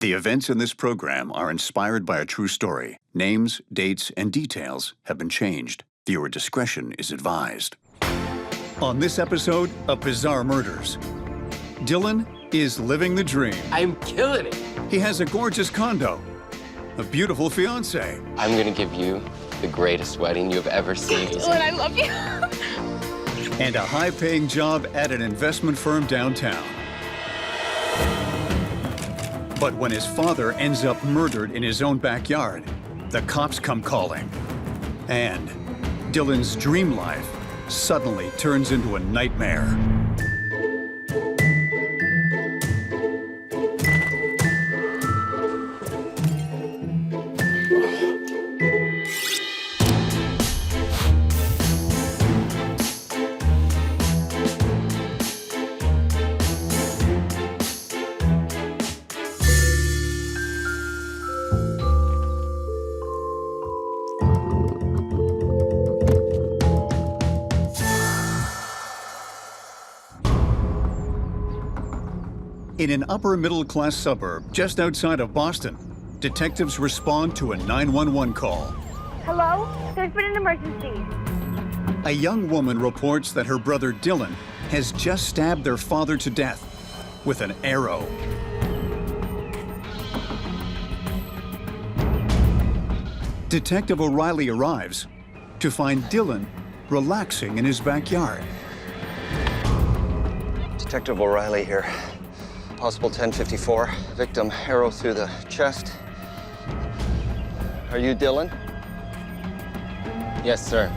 The events in this program are inspired by a true story. Names, dates, and details have been changed. Viewer discretion is advised. On this episode of Bizarre Murders, Dylan is living the dream. I'm killing it. He has a gorgeous condo, a beautiful fiance. I'm gonna give you the greatest wedding you've ever seen. Dylan, I love you. And a high-paying job at an investment firm downtown. But when his father ends up murdered in his own backyard, the cops come calling. And Dylan's dream life suddenly turns into a nightmare. In an upper-middle-class suburb just outside of Boston, detectives respond to a 911 call. Hello? There's been an emergency. A young woman reports that her brother Dylan has just stabbed their father to death with an arrow. Detective O'Reilly arrives to find Dylan relaxing in his backyard. Detective O'Reilly here. Possible 1054. Victim, arrow through the chest. Are you Dylan? Yes, sir.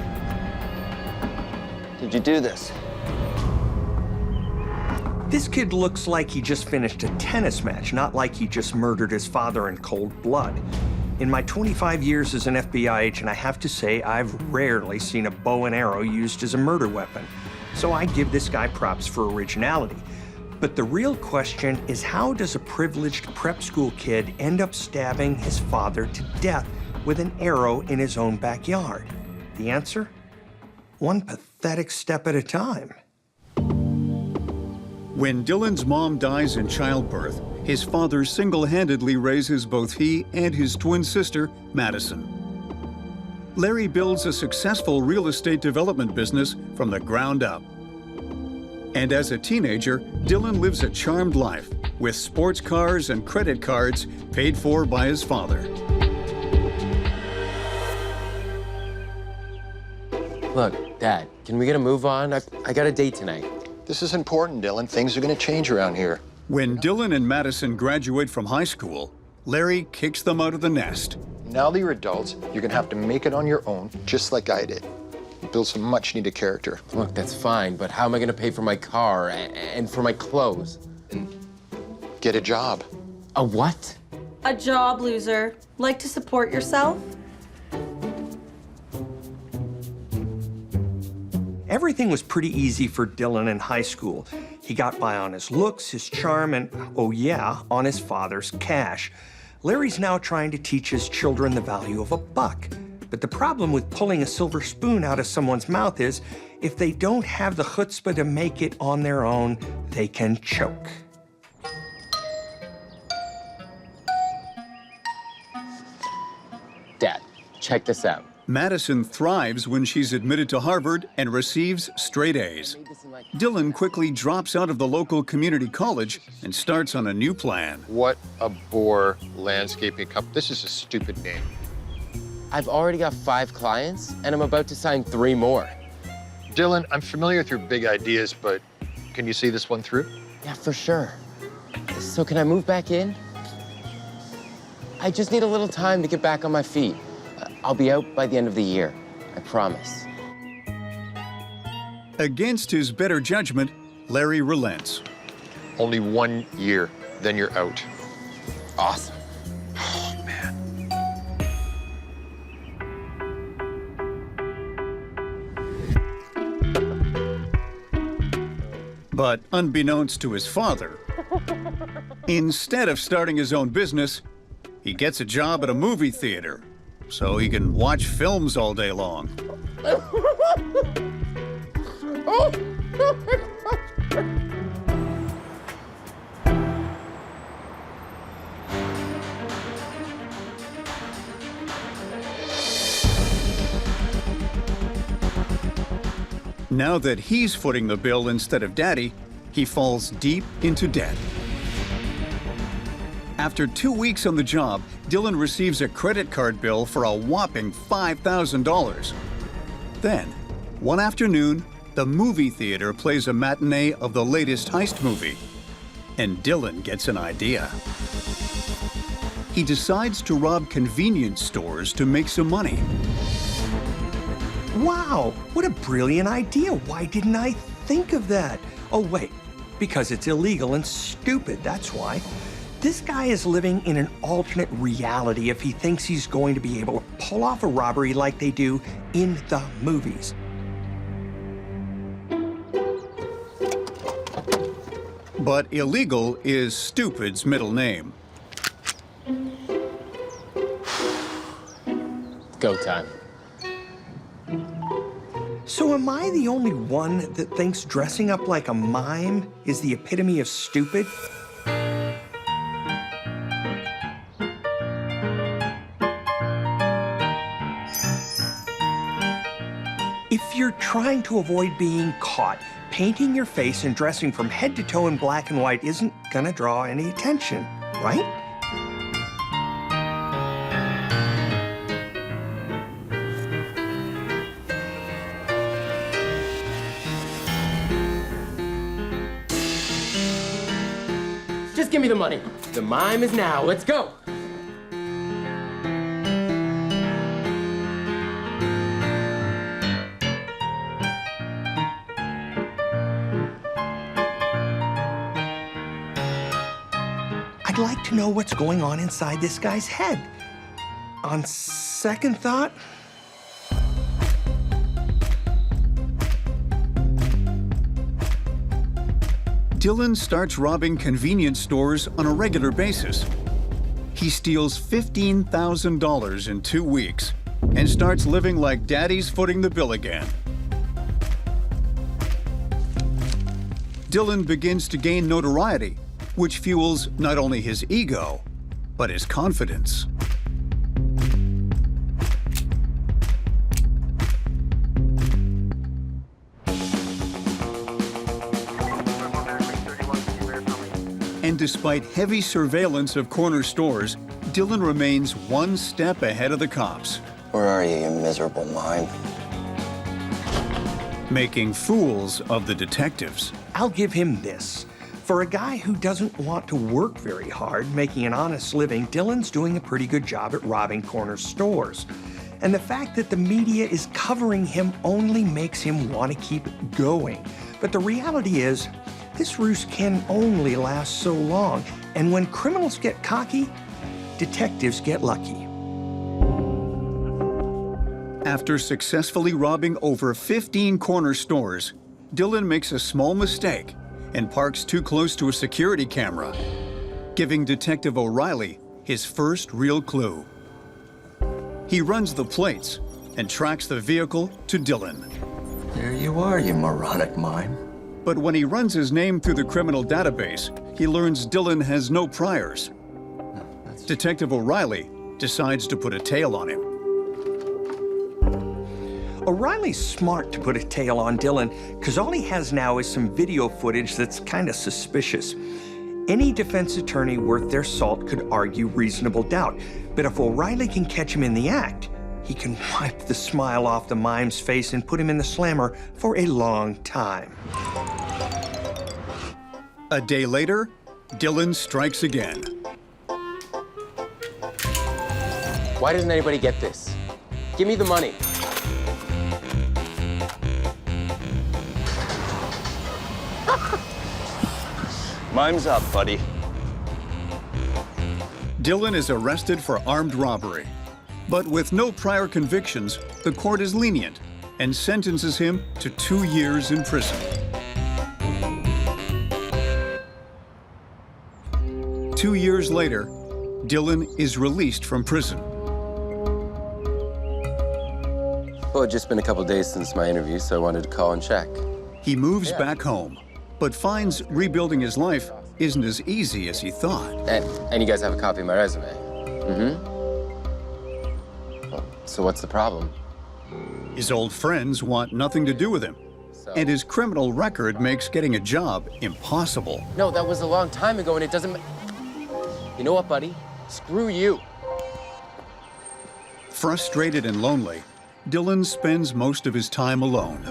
Did you do this? This kid looks like he just finished a tennis match, not like he just murdered his father in cold blood. In my 25 years as an FBI agent, I have to say I've rarely seen a bow and arrow used as a murder weapon. So I give this guy props for originality. But the real question is, how does a privileged prep school kid end up stabbing his father to death with an arrow in his own backyard? The answer? One pathetic step at a time. When Dylan's mom dies in childbirth, his father single-handedly raises both he and his twin sister, Madison. Larry builds a successful real estate development business from the ground up. And as a teenager, Dylan lives a charmed life with sports cars and credit cards paid for by his father. Look, Dad, can we get a move on? I got a date tonight. This is important, Dylan. Things are going to change around here. When Dylan and Madison graduate from high school, Larry kicks them out of the nest. Now that you're adults, you're going to have to make it on your own, just like I did. Build some much-needed character. Look, that's fine, but how am I gonna pay for my car and for my clothes? Get a job. A what? A job, loser. Like to support yourself? Everything was pretty easy for Dylan in high school. He got by on his looks, his charm, and, oh yeah, on his father's cash. Larry's now trying to teach his children the value of a buck. But the problem with pulling a silver spoon out of someone's mouth is, if they don't have the chutzpah to make it on their own, they can choke. Dad, check this out. Madison thrives when she's admitted to Harvard and receives straight A's. Dylan quickly drops out of the local community college and starts on a new plan. What a bore landscaping company. This is a stupid name. I've already got 5 clients, and I'm about to sign 3 more. Dylan, I'm familiar with your big ideas, but can you see this one through? Yeah, for sure. So can I move back in? I just need a little time to get back on my feet. I'll be out by the end of the year, I promise. Against his better judgment, Larry relents. Only 1 year, then you're out. Awesome. Oh, man. But unbeknownst to his father, instead of starting his own business, he gets a job at a movie theater so he can watch films all day long. Now that he's footing the bill instead of Daddy, he falls deep into debt. After 2 weeks on the job, Dylan receives a credit card bill for a whopping $5,000. Then, one afternoon, the movie theater plays a matinee of the latest heist movie, and Dylan gets an idea. He decides to rob convenience stores to make some money. Wow, what a brilliant idea. Why didn't I think of that? Oh, wait, because it's illegal and stupid, that's why. This guy is living in an alternate reality if he thinks he's going to be able to pull off a robbery like they do in the movies. But illegal is stupid's middle name. Go time. So am I the only one that thinks dressing up like a mime is the epitome of stupid? If you're trying to avoid being caught, painting your face and dressing from head to toe in black and white isn't gonna draw any attention, right? Just give me the money. The mime is now. Let's go. I'd like to know what's going on inside this guy's head. On second thought, Dylan starts robbing convenience stores on a regular basis. He steals $15,000 in 2 weeks and starts living like Daddy's footing the bill again. Dylan begins to gain notoriety, which fuels not only his ego, but his confidence. And despite heavy surveillance of corner stores, Dylan remains one step ahead of the cops, Where are you, you miserable mime? making fools of the detectives. I'll give him this. For a guy who doesn't want to work very hard, making an honest living, Dylan's doing a pretty good job at robbing corner stores. And the fact that the media is covering him only makes him want to keep going. But the reality is, this ruse can only last so long. And when criminals get cocky, detectives get lucky. After successfully robbing over 15 corner stores, Dylan makes a small mistake and parks too close to a security camera, giving Detective O'Reilly his first real clue. He runs the plates and tracks the vehicle to Dylan. There you are, you moronic mime. But when he runs his name through the criminal database, he learns Dylan has no priors. Detective O'Reilly decides to put a tail on him. O'Reilly's smart to put a tail on Dylan because all he has now is some video footage that's kind of suspicious. Any defense attorney worth their salt could argue reasonable doubt, but if O'Reilly can catch him in the act, he can wipe the smile off the mime's face and put him in the slammer for a long time. A day later, Dylan strikes again. Why doesn't anybody get this? Give me the money. Mime's up, buddy. Dylan is arrested for armed robbery. But with no prior convictions, the court is lenient and sentences him to 2 years in prison. 2 years later, Dylan is released from prison. Well, it's just been a couple days since my interview, so I wanted to call and check. He moves back home, but finds rebuilding his life isn't as easy as he thought. And you guys have a copy of my resume? Mm-hmm. Well, so what's the problem? His old friends want nothing to do with him, So... And his criminal record makes getting a job impossible. No, that was a long time ago, and it doesn't... You know what, buddy? Screw you. Frustrated and lonely, Dylan spends most of his time alone.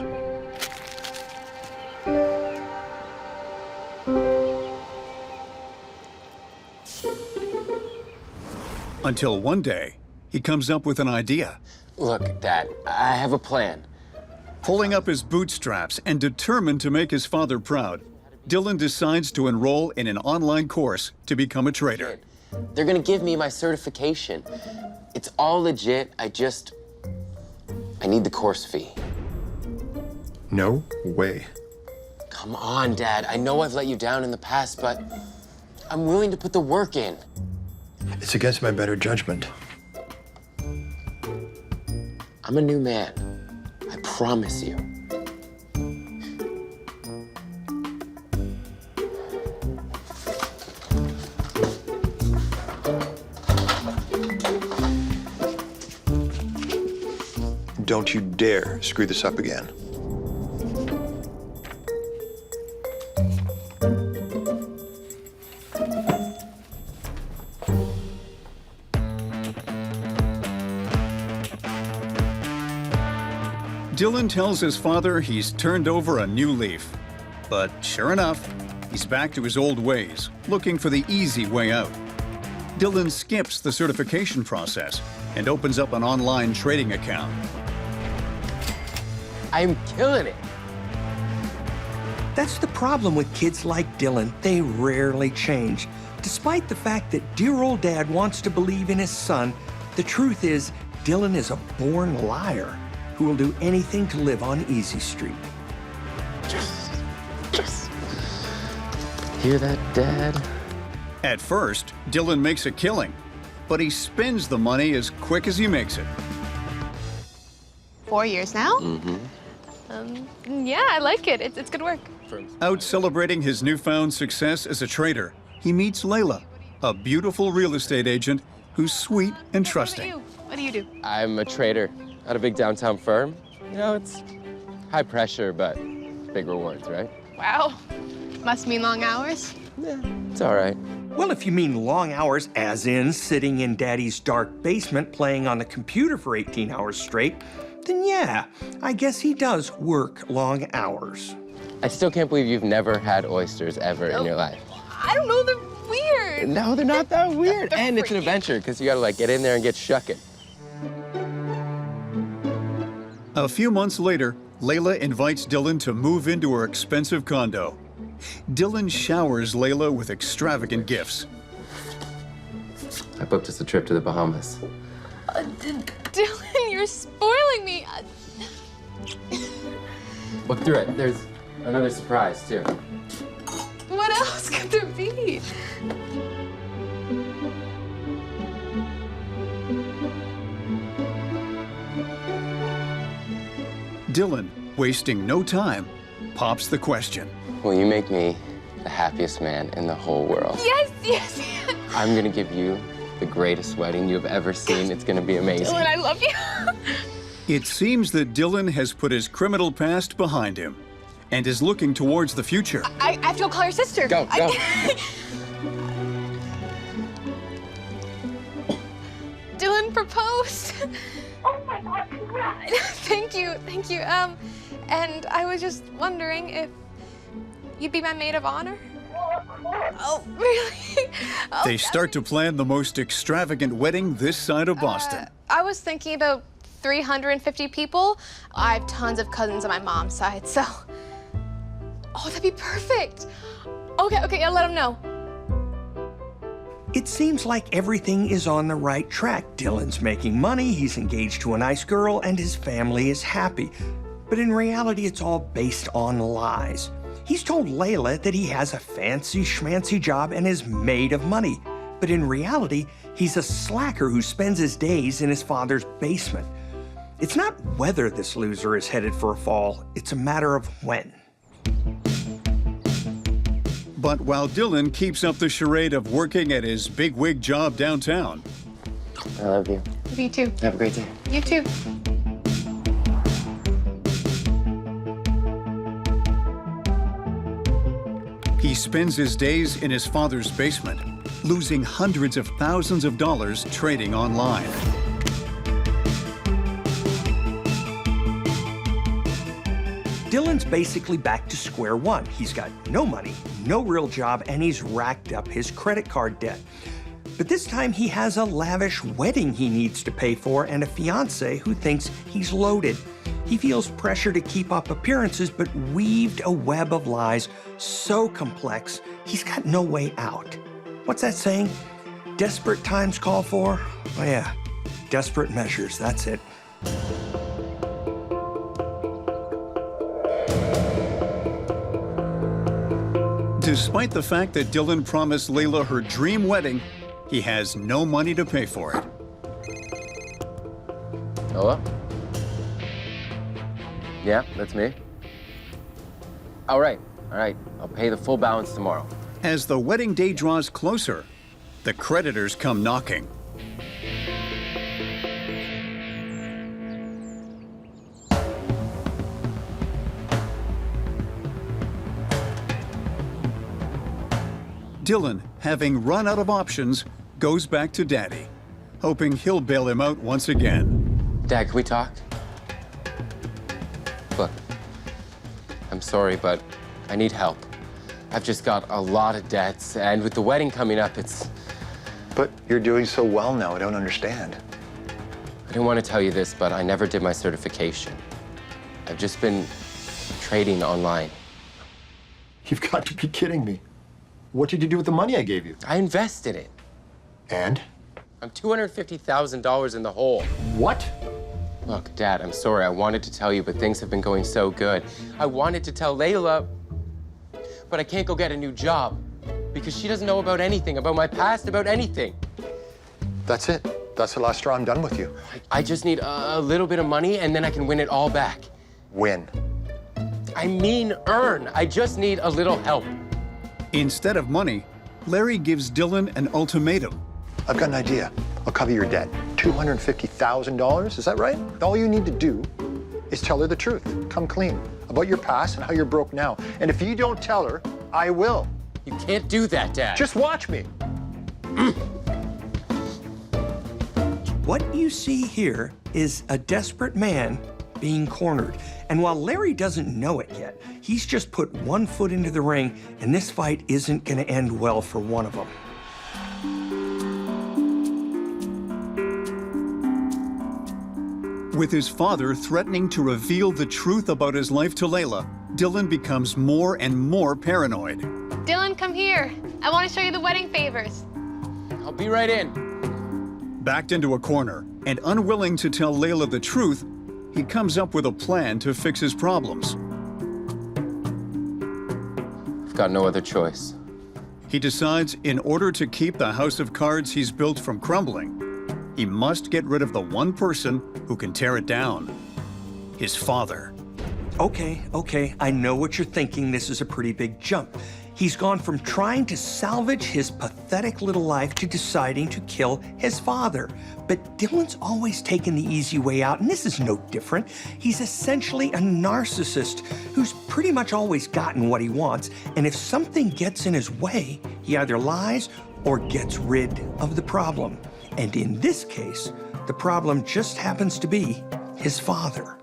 Until one day, he comes up with an idea. Look, Dad, I have a plan. Pulling up his bootstraps and determined to make his father proud, Dylan decides to enroll in an online course to become a trader. They're gonna give me my certification. It's all legit. I need the course fee. No way. Come on, Dad. I know I've let you down in the past, but I'm willing to put the work in. It's against my better judgment. I'm a new man. I promise you. Don't you dare screw this up again. Dylan tells his father he's turned over a new leaf. But sure enough, he's back to his old ways, looking for the easy way out. Dylan skips the certification process and opens up an online trading account. I'm killing it. That's the problem with kids like Dylan. They rarely change. Despite the fact that dear old dad wants to believe in his son, the truth is Dylan is a born liar who will do anything to live on Easy Street. Hear that, Dad? At first, Dylan makes a killing, but he spends the money as quick as he makes it. 4 years now? Yeah, I like it. It's good work. Out celebrating his newfound success as a trader, he meets Layla, a beautiful real estate agent who's sweet and trusting. What do you do? I'm a trader at a big downtown firm. You know, it's high pressure, but big rewards, right? Wow. Must mean long hours. Yeah, it's all right. Well, if you mean long hours, as in sitting in Daddy's dark basement playing on the computer for 18 hours straight, then yeah, I guess he does work long hours. I still can't believe you've never had oysters ever in your life. I don't know, they're weird. No, they're not that weird. They're And it's an freaky. adventure, because you gotta like get in there and get shucking. A few months later, Layla invites Dylan to move into her expensive condo. Dylan showers Layla with extravagant gifts. I booked us a trip to the Bahamas. Dylan, you're spoiling me. Look through it. There's another surprise, too. What else could there be? Dylan, wasting no time, pops the question. Will you make me the happiest man in the whole world? Yes, yes, yes. I'm gonna give you the greatest wedding you've ever seen. It's gonna be amazing. Dylan, I love you. It seems that Dylan has put his criminal past behind him and is looking towards the future. I have to go call your sister. Go. Dylan proposed. Oh my God, congrats. Thank you. And I was just wondering if you'd be my maid of honor? Oh, really? Oh, They start to plan the most extravagant wedding this side of Boston. I was thinking about 350 people. I have tons of cousins on my mom's side, so... Oh, that'd be perfect. Okay, yeah, let them know. It seems like everything is on the right track. Dylan's making money, he's engaged to a nice girl, and his family is happy. But in reality, it's all based on lies. He's told Layla that he has a fancy schmancy job and is made of money. But in reality, he's a slacker who spends his days in his father's basement. It's not whether this loser is headed for a fall, it's a matter of when. But while Dylan keeps up the charade of working at his bigwig job downtown, I love you. You too. Have a great day. You too. He spends his days in his father's basement, losing hundreds of thousands of dollars trading online. Dylan's basically back to square one. He's got no money, no real job, and he's racked up his credit card debt. But this time he has a lavish wedding he needs to pay for and a fiancée who thinks he's loaded. He feels pressure to keep up appearances, but weaved a web of lies so complex, he's got no way out. What's that saying? Desperate times call for? Oh yeah, desperate measures, that's it. Despite the fact that Dylan promised Layla her dream wedding, he has no money to pay for it. Hello? Yeah, that's me. All right. I'll pay the full balance tomorrow. As the wedding day draws closer, the creditors come knocking. Dylan, having run out of options, goes back to Daddy, hoping he'll bail him out once again. Dad, can we talk? Look, I'm sorry, but I need help. I've just got a lot of debts, and with the wedding coming up, it's... But you're doing so well now, I don't understand. I didn't want to tell you this, but I never did my certification. I've just been trading online. You've got to be kidding me. What did you do with the money I gave you? I invested it. And? I'm $250,000 in the hole. What? Look, Dad, I'm sorry. I wanted to tell you, but things have been going so good. I wanted to tell Layla, but I can't go get a new job because she doesn't know about anything, about my past, about anything. That's it. That's the last straw. I'm done with you. I just need a little bit of money, and then I can win it all back. Win. I mean earn. I just need a little help. Instead of money, Larry gives Dylan an ultimatum. I've got an idea. I'll cover your debt. $250,000, is that right? All you need to do is tell her the truth. Come clean about your past and how you're broke now. And if you don't tell her, I will. You can't do that, Dad. Just watch me. What you see here is a desperate man being cornered. And while Larry doesn't know it yet, he's just put one foot into the ring, and this fight isn't going to end well for one of them. With his father threatening to reveal the truth about his life to Layla, Dylan becomes more and more paranoid. Dylan, come here. I want to show you the wedding favors. I'll be right in. Backed into a corner and unwilling to tell Layla the truth, he comes up with a plan to fix his problems. I've got no other choice. He decides in order to keep the house of cards he's built from crumbling, he must get rid of the one person who can tear it down, his father. Okay, I know what you're thinking. This is a pretty big jump. He's gone from trying to salvage his pathetic little life to deciding to kill his father. But Dylan's always taken the easy way out, and this is no different. He's essentially a narcissist who's pretty much always gotten what he wants, and if something gets in his way, he either lies or gets rid of the problem. And in this case, the problem just happens to be his father.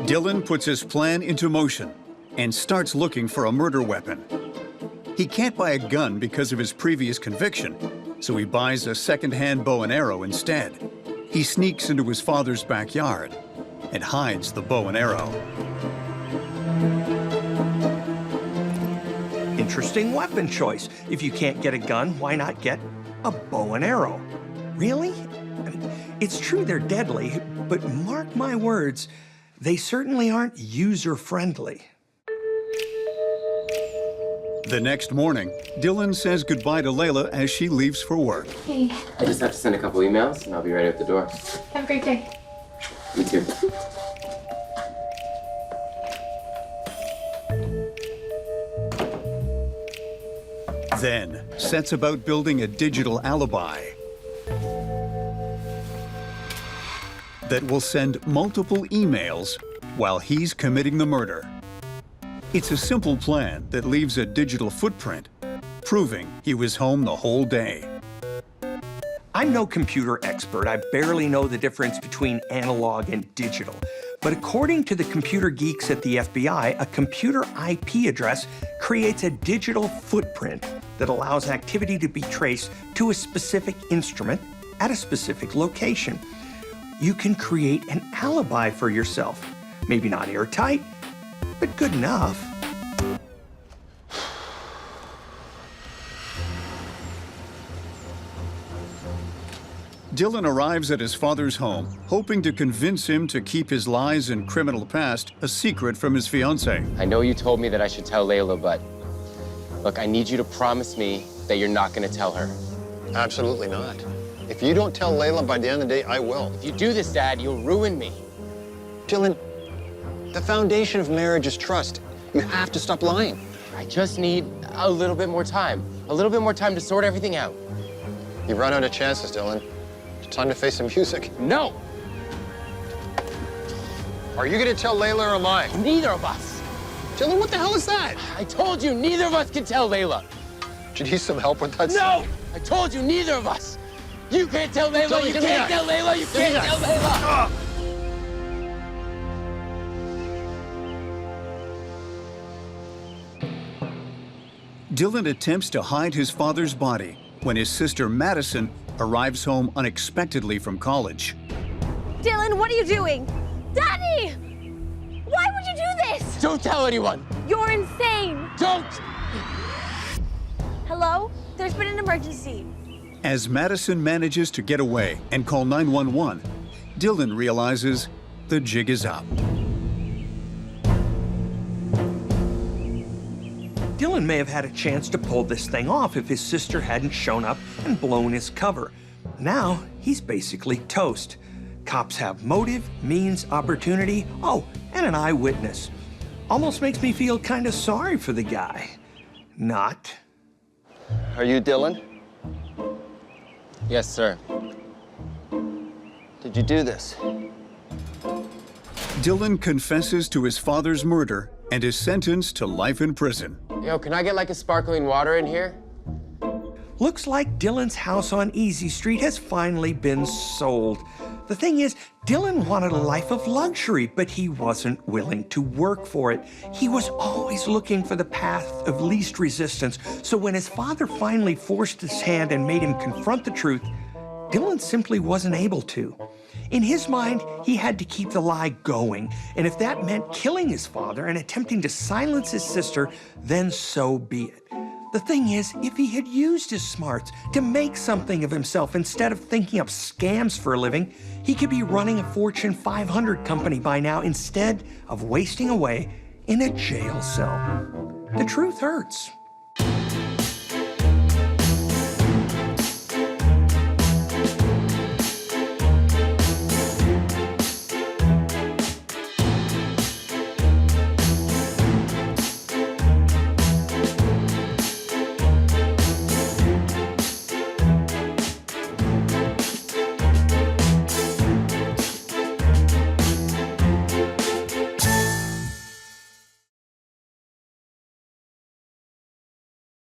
Dylan puts his plan into motion and starts looking for a murder weapon. He can't buy a gun because of his previous conviction, so he buys a second-hand bow and arrow instead. He sneaks into his father's backyard and hides the bow and arrow. Interesting weapon choice. If you can't get a gun, why not get a bow and arrow? Really? I mean, it's true they're deadly, but mark my words, they certainly aren't user-friendly. The next morning, Dylan says goodbye to Layla as she leaves for work. Hey, I just have to send a couple emails, and I'll be right out the door. have a great day. You too. Then sets about building a digital alibi. that will send multiple emails while he's committing the murder. It's a simple plan that leaves a digital footprint, proving he was home the whole day. I'm no computer expert. I barely know the difference between analog and digital. But according to the computer geeks at the FBI, a computer IP address creates a digital footprint that allows activity to be traced to a specific instrument at a specific location. You can create an alibi for yourself. Maybe not airtight, but good enough. Dylan arrives at his father's home, hoping to convince him to keep his lies and criminal past a secret from his fiancée. I know you told me that I should tell Layla, but look, I need you to promise me that you're not going to tell her. Absolutely not. If you don't tell Layla by the end of the day, I will. If you do this, Dad, you'll ruin me. Dylan, the foundation of marriage is trust. You have to stop lying. I just need a little bit more time. A little bit more time to sort everything out. You've run out of chances, Dylan. It's time to face the music. No! Are you gonna tell Layla or am I? Neither of us. Dylan, what the hell is that? I told you neither of us can tell Layla. Do you need some help with that? No! I told you neither of us. You can't tell Layla. You can't tell Layla. You can't tell Layla. Dylan attempts to hide his father's body when his sister Madison arrives home unexpectedly from college. Dylan, what are you doing? Daddy! Why would you do this? Don't tell anyone. You're insane. Don't! Hello? There's been an emergency. As Madison manages to get away and call 911, Dylan realizes the jig is up. Dylan may have had a chance to pull this thing off if his sister hadn't shown up and blown his cover. Now, he's basically toast. Cops have motive, means, opportunity, oh, and an eyewitness. Almost makes me feel kind of sorry for the guy. Not. Are you Dylan? Yes, sir. Did you do this? Dylan confesses to his father's murder and is sentenced to life in prison. Yo, can I get like a sparkling water in here? Looks like Dylan's house on Easy Street has finally been sold. The thing is, Dylan wanted a life of luxury, but he wasn't willing to work for it. He was always looking for the path of least resistance, so when his father finally forced his hand and made him confront the truth, Dylan simply wasn't able to. In his mind, he had to keep the lie going, and if that meant killing his father and attempting to silence his sister, then so be it. The thing is, if he had used his smarts to make something of himself instead of thinking up scams for a living, he could be running a Fortune 500 company by now instead of wasting away in a jail cell. The truth hurts.